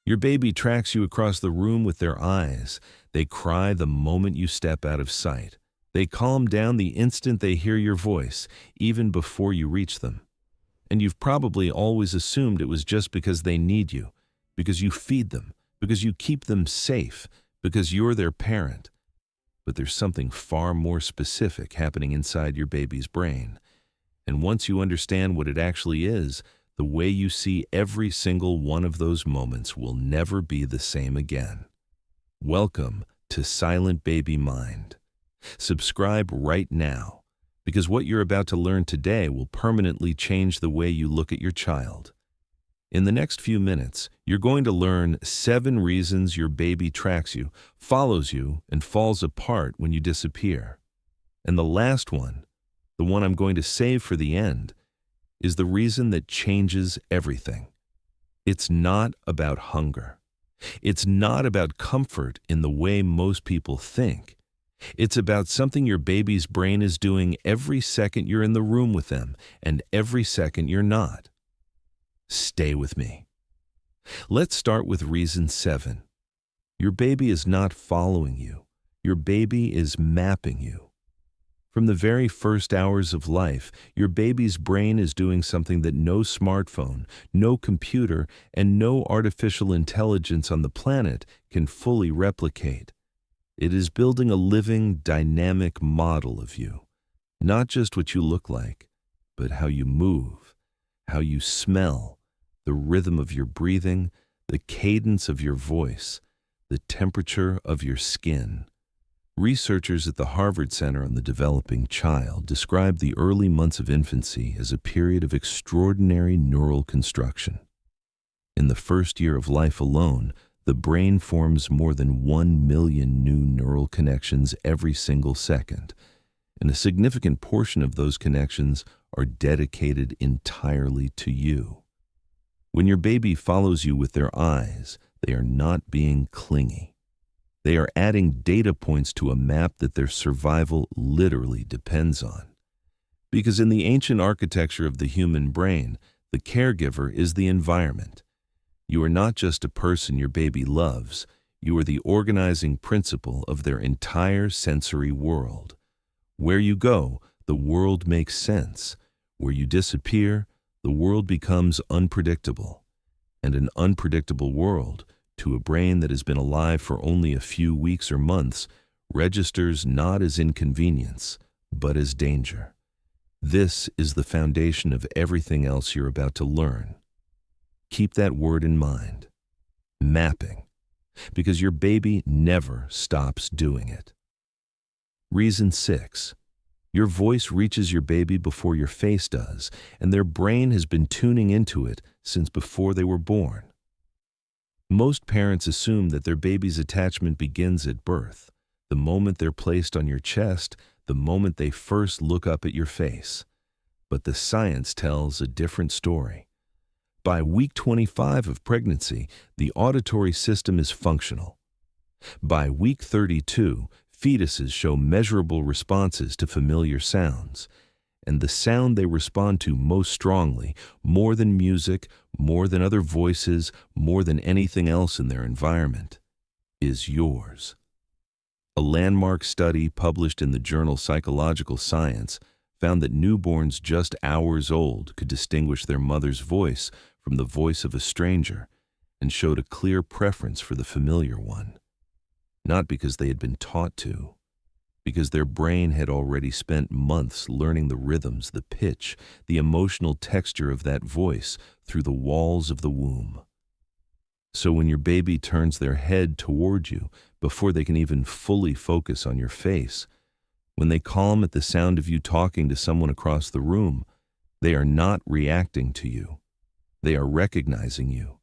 Your baby tracks you across the room with their eyes. They cry the moment you step out of sight. They calm down the instant they hear your voice, even before you reach them. And you've probably always assumed it was just because they need you, because you feed them, because you keep them safe, because you're their parent. But there's something far more specific happening inside your baby's brain. And once you understand what it actually is, the way you see every single one of those moments will never be the same again. Welcome to Silent Baby Mind. Subscribe right now, because what you're about to learn today will permanently change the way you look at your child. In the next few minutes, you're going to learn 7 reasons your baby tracks you, follows you, and falls apart when you disappear. And the last one, the one I'm going to save for the end, is the reason that changes everything. It's not about hunger. It's not about comfort in the way most people think. It's about something your baby's brain is doing every second you're in the room with them and every second you're not. Stay with me. Let's start with reason 7. Your baby is not following you. Your baby is mapping you. From the very first hours of life, your baby's brain is doing something that no smartphone, no computer, and no artificial intelligence on the planet can fully replicate. It is building a living, dynamic model of you. Not just what you look like, but how you move, how you smell, the rhythm of your breathing, the cadence of your voice, the temperature of your skin. Researchers at the Harvard Center on the Developing Child describe the early months of infancy as a period of extraordinary neural construction. In the first year of life alone, the brain forms more than 1 million new neural connections every single second, and a significant portion of those connections are dedicated entirely to you. When your baby follows you with their eyes, they are not being clingy. They are adding data points to a map that their survival literally depends on. Because in the ancient architecture of the human brain, the caregiver is the environment. You are not just a person your baby loves, you are the organizing principle of their entire sensory world. Where you go, the world makes sense. Where you disappear, the world becomes unpredictable. And an unpredictable world, to a brain that has been alive for only a few weeks or months, registers not as inconvenience, but as danger. This is the foundation of everything else you're about to learn. Keep that word in mind. Mapping. Because your baby never stops doing it. Reason 6. Your voice reaches your baby before your face does, and their brain has been tuning into it since before they were born. Most parents assume that their baby's attachment begins at birth, the moment they're placed on your chest, the moment they first look up at your face. But the science tells a different story. By week 25 of pregnancy, the auditory system is functional. By week 32, fetuses show measurable responses to familiar sounds. And the sound they respond to most strongly, more than music, more than other voices, more than anything else in their environment, is yours. A landmark study published in the journal Psychological Science found that newborns just hours old could distinguish their mother's voice from the voice of a stranger and showed a clear preference for the familiar one. Not because they had been taught to, because their brain had already spent months learning the rhythms, the pitch, the emotional texture of that voice through the walls of the womb. So when your baby turns their head toward you, before they can even fully focus on your face, when they calm at the sound of you talking to someone across the room, they are not reacting to you. They are recognizing you.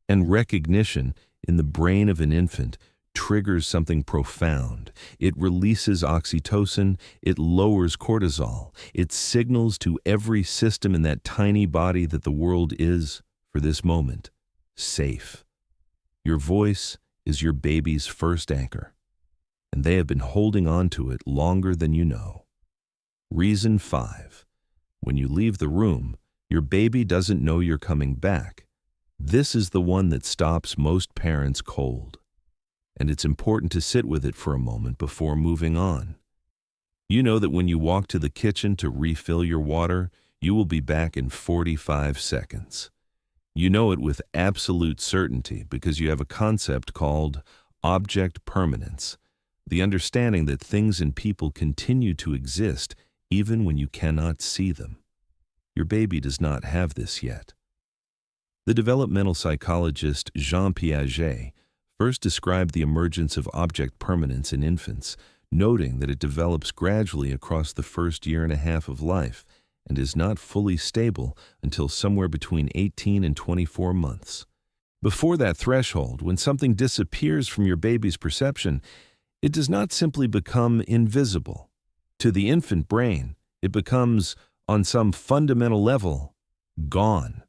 And recognition, in the brain of an infant, triggers something profound. It releases oxytocin, it lowers cortisol, it signals to every system in that tiny body that the world is, for this moment, safe. Your voice is your baby's first anchor, and they have been holding on to it longer than you know. Reason 5. When you leave the room, your baby doesn't know you're coming back. This is the one that stops most parents cold, and it's important to sit with it for a moment before moving on. You know that when you walk to the kitchen to refill your water, you will be back in 45 seconds. You know it with absolute certainty because you have a concept called object permanence, the understanding that things and people continue to exist even when you cannot see them. Your baby does not have this yet. The developmental psychologist Jean Piaget first described the emergence of object permanence in infants, noting that it develops gradually across the first year and a half of life and is not fully stable until somewhere between 18 and 24 months. Before that threshold, when something disappears from your baby's perception, it does not simply become invisible. To the infant brain, it becomes, on some fundamental level, gone.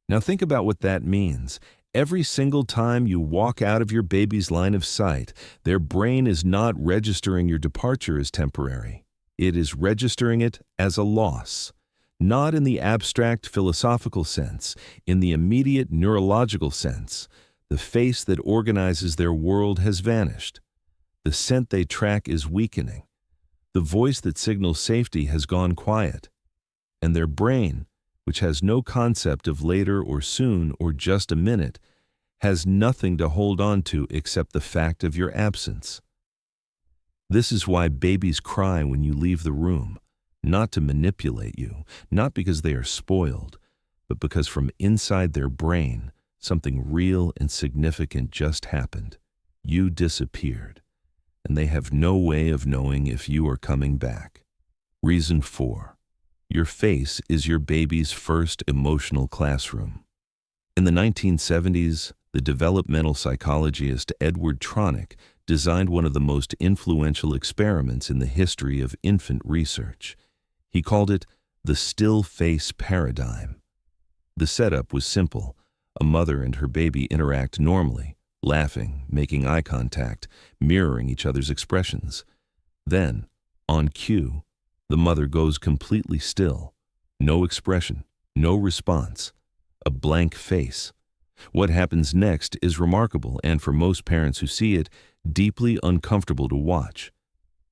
Now think about what that means. Every single time you walk out of your baby's line of sight, their brain is not registering your departure as temporary. It is registering it as a loss, not in the abstract philosophical sense, in the immediate neurological sense. The face that organizes their world has vanished. The scent they track is weakening. The voice that signals safety has gone quiet. And their brain, which has no concept of later or soon or just a minute, has nothing to hold on to except the fact of your absence. This is why babies cry when you leave the room, not to manipulate you, not because they are spoiled, but because from inside their brain, something real and significant just happened. You disappeared, and they have no way of knowing if you are coming back. Reason 4. Your face is your baby's first emotional classroom. In the 1970s, the developmental psychologist Edward Tronick designed one of the most influential experiments in the history of infant research. He called it the still face paradigm. The setup was simple. A mother and her baby interact normally, laughing, making eye contact, mirroring each other's expressions. Then, on cue, the mother goes completely still. No expression, no response, a blank face. What happens next is remarkable and, for most parents who see it, deeply uncomfortable to watch.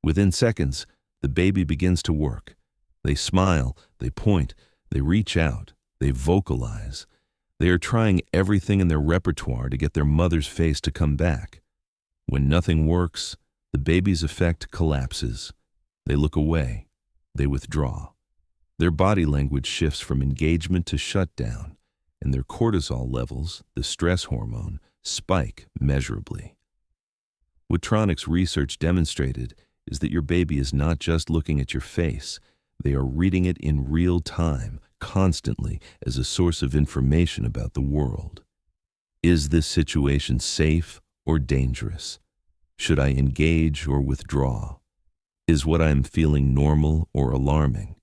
Within seconds, the baby begins to work. They smile, they point, they reach out, they vocalize. They are trying everything in their repertoire to get their mother's face to come back. When nothing works, the baby's effect collapses. They look away. They withdraw. Their body language shifts from engagement to shutdown, and their cortisol levels, the stress hormone, spike measurably. What Tronick's research demonstrated is that your baby is not just looking at your face. They are reading it in real time, constantly, as a source of information about the world. Is this situation safe or dangerous? Should I engage or withdraw? Is what I am feeling normal or alarming?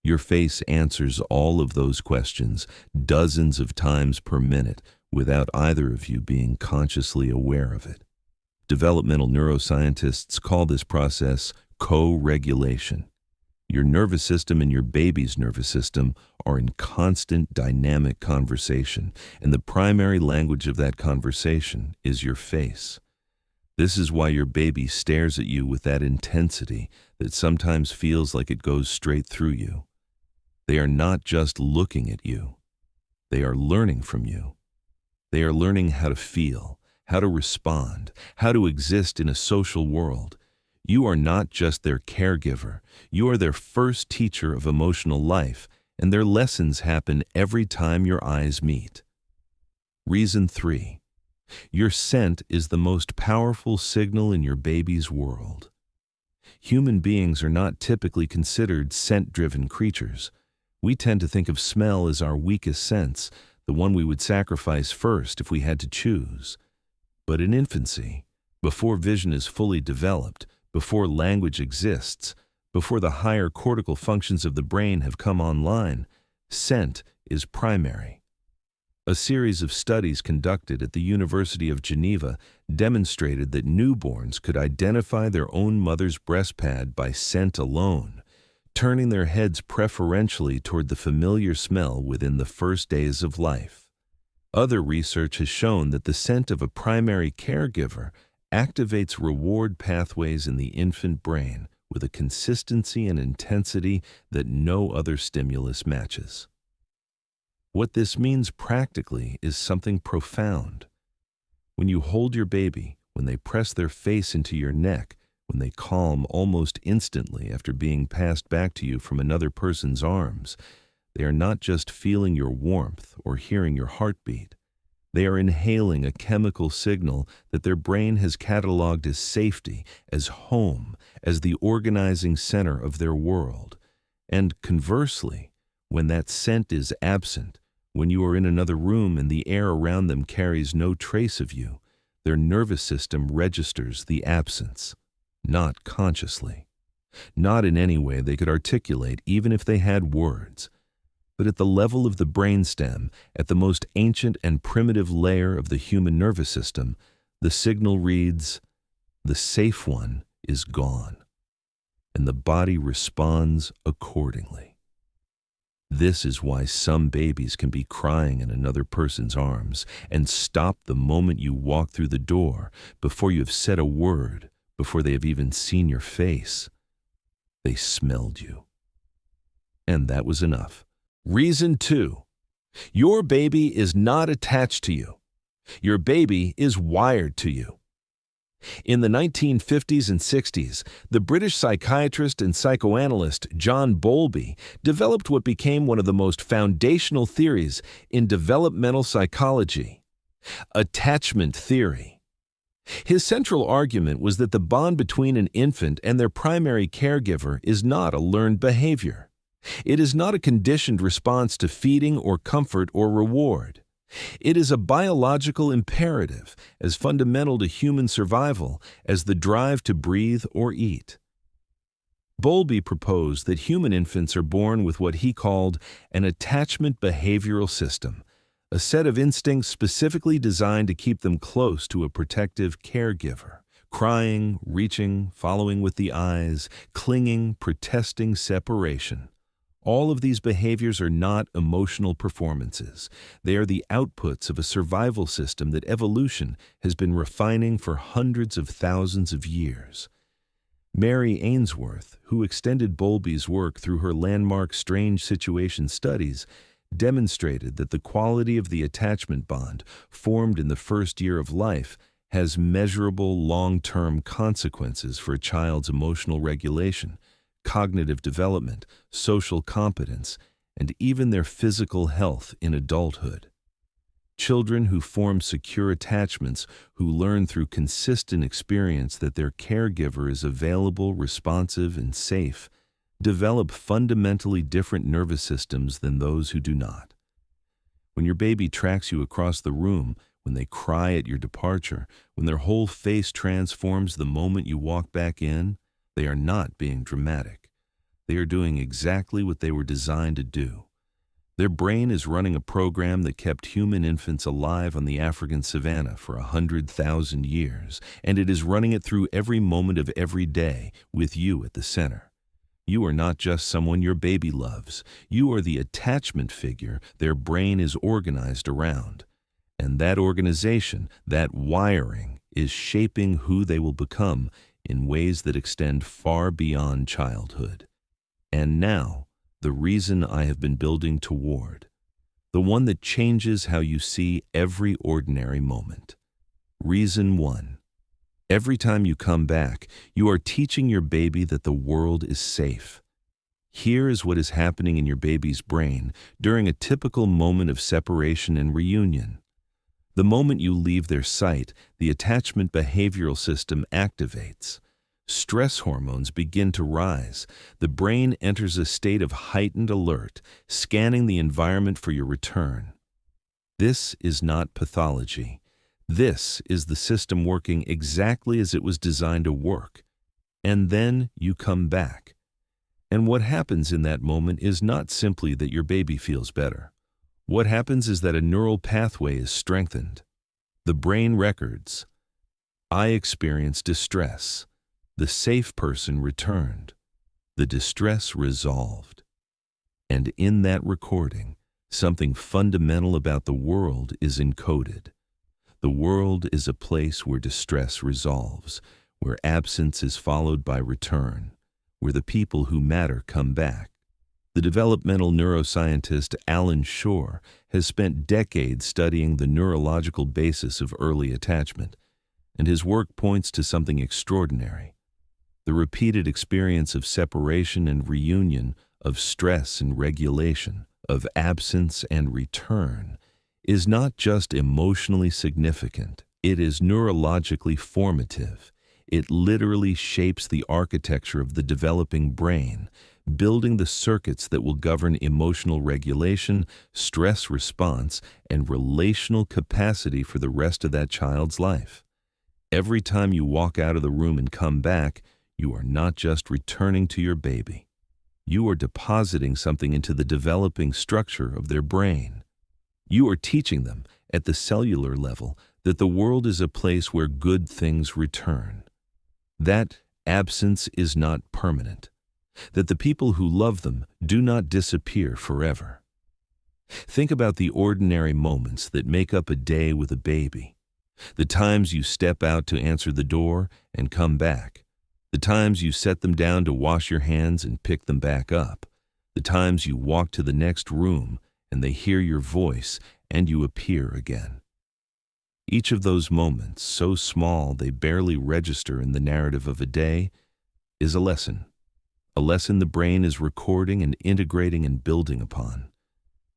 Your face answers all of those questions dozens of times per minute without either of you being consciously aware of it. Developmental neuroscientists call this process co-regulation. Your nervous system and your baby's nervous system are in constant dynamic conversation, and the primary language of that conversation is your face. This is why your baby stares at you with that intensity that sometimes feels like it goes straight through you. They are not just looking at you. They are learning from you. They are learning how to feel, how to respond, how to exist in a social world. You are not just their caregiver. You are their first teacher of emotional life, and their lessons happen every time your eyes meet. Reason 3. Your scent is the most powerful signal in your baby's world. Human beings are not typically considered scent-driven creatures. We tend to think of smell as our weakest sense, the one we would sacrifice first if we had to choose. But in infancy, before vision is fully developed, before language exists, before the higher cortical functions of the brain have come online, scent is primary. A series of studies conducted at the University of Geneva demonstrated that newborns could identify their own mother's breast pad by scent alone, turning their heads preferentially toward the familiar smell within the first days of life. Other research has shown that the scent of a primary caregiver activates reward pathways in the infant brain with a consistency and intensity that no other stimulus matches. What this means practically is something profound. When you hold your baby, when they press their face into your neck, when they calm almost instantly after being passed back to you from another person's arms, they are not just feeling your warmth or hearing your heartbeat. They are inhaling a chemical signal that their brain has cataloged as safety, as home, as the organizing center of their world. And conversely, when that scent is absent, when you are in another room and the air around them carries no trace of you, their nervous system registers the absence, not consciously, not in any way they could articulate even if they had words. But at the level of the brainstem, at the most ancient and primitive layer of the human nervous system, the signal reads, "The safe one is gone," and the body responds accordingly. This is why some babies can be crying in another person's arms and stop the moment you walk through the door, before you have said a word, before they have even seen your face. They smelled you. And that was enough. Reason 2. Your baby is not attached to you. Your baby is wired to you. In the 1950s and 60s, the British psychiatrist and psychoanalyst John Bowlby developed what became one of the most foundational theories in developmental psychology: attachment theory. His central argument was that the bond between an infant and their primary caregiver is not a learned behavior. It is not a conditioned response to feeding or comfort or reward. It is a biological imperative, as fundamental to human survival as the drive to breathe or eat. Bowlby proposed that human infants are born with what he called an attachment behavioral system, a set of instincts specifically designed to keep them close to a protective caregiver. Crying, reaching, following with the eyes, clinging, protesting separation. All of these behaviors are not emotional performances. They are the outputs of a survival system that evolution has been refining for hundreds of thousands of years. Mary Ainsworth, who extended Bowlby's work through her landmark strange situation studies, demonstrated that the quality of the attachment bond formed in the first year of life has measurable long-term consequences for a child's emotional regulation, cognitive development, social competence, and even their physical health in adulthood. Children who form secure attachments, who learn through consistent experience that their caregiver is available, responsive, and safe, develop fundamentally different nervous systems than those who do not. When your baby tracks you across the room, when they cry at your departure, when their whole face transforms the moment you walk back in, they are not being dramatic. They are doing exactly what they were designed to do. Their brain is running a program that kept human infants alive on the African savanna for 100,000 years, and it is running it through every moment of every day, with you at the center. You are not just someone your baby loves. You are the attachment figure their brain is organized around. And that organization, that wiring, is shaping who they will become in ways that extend far beyond childhood. And now, the reason I have been building toward, the one that changes how you see every ordinary moment. Reason 1. Every time you come back, you are teaching your baby that the world is safe. Here is what is happening in your baby's brain during a typical moment of separation and reunion. The moment you leave their sight, the attachment behavioral system activates. Stress hormones begin to rise. The brain enters a state of heightened alert, scanning the environment for your return. This is not pathology. This is the system working exactly as it was designed to work. And then you come back. And what happens in that moment is not simply that your baby feels better. What happens is that a neural pathway is strengthened. The brain records, I experienced distress. The safe person returned. The distress resolved. And in that recording, Something fundamental about the world is encoded. The world is a place where distress resolves, where absence is followed by return, where the people who matter come back. The developmental neuroscientist Alan Shore has spent decades studying the neurological basis of early attachment, and his work points to something extraordinary. The repeated experience of separation and reunion, of stress and regulation, of absence and return, is not just emotionally significant, it is neurologically formative. It literally shapes the architecture of the developing brain, building the circuits that will govern emotional regulation, stress response, and relational capacity for the rest of that child's life. Every time you walk out of the room and come back, you are not just returning to your baby. You are depositing something into the developing structure of their brain. You are teaching them, at the cellular level, that the world is a place where good things return. That absence is not permanent. That the people who love them do not disappear forever. Think about the ordinary moments that make up a day with a baby. The times you step out to answer the door and come back. The times you set them down to wash your hands and pick them back up. The times you walk to the next room and they hear your voice and you appear again. Each of those moments, so small they barely register in the narrative of a day, is a lesson. A lesson the brain is recording and integrating and building upon.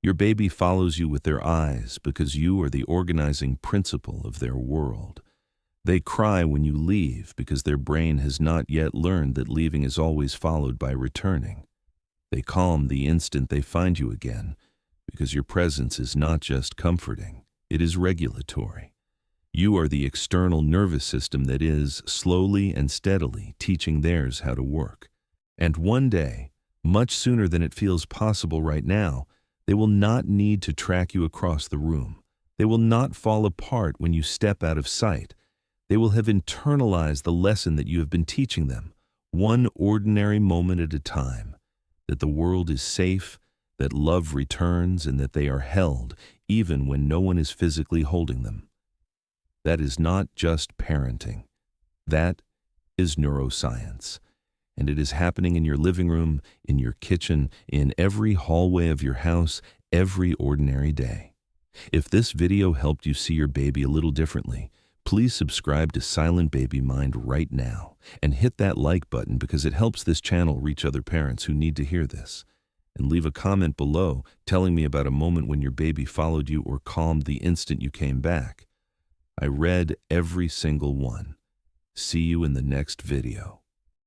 Your baby follows you with their eyes because you are the organizing principle of their world. They cry when you leave because their brain has not yet learned that leaving is always followed by returning. They calm the instant they find you again because your presence is not just comforting, it is regulatory. You are the external nervous system that is, slowly and steadily, teaching theirs how to work. And one day, much sooner than it feels possible right now, they will not need to track you across the room. They will not fall apart when you step out of sight. They will have internalized the lesson that you have been teaching them, one ordinary moment at a time, that the world is safe, that love returns, and that they are held, even when no one is physically holding them. That is not just parenting. That is neuroscience. And it is happening in your living room, in your kitchen, in every hallway of your house, every ordinary day. If this video helped you see your baby a little differently, please subscribe to Silent Baby Mind right now and hit that like button because it helps this channel reach other parents who need to hear this. And leave a comment below telling me about a moment when your baby followed you or calmed the instant you came back. I read every single one. See you in the next video.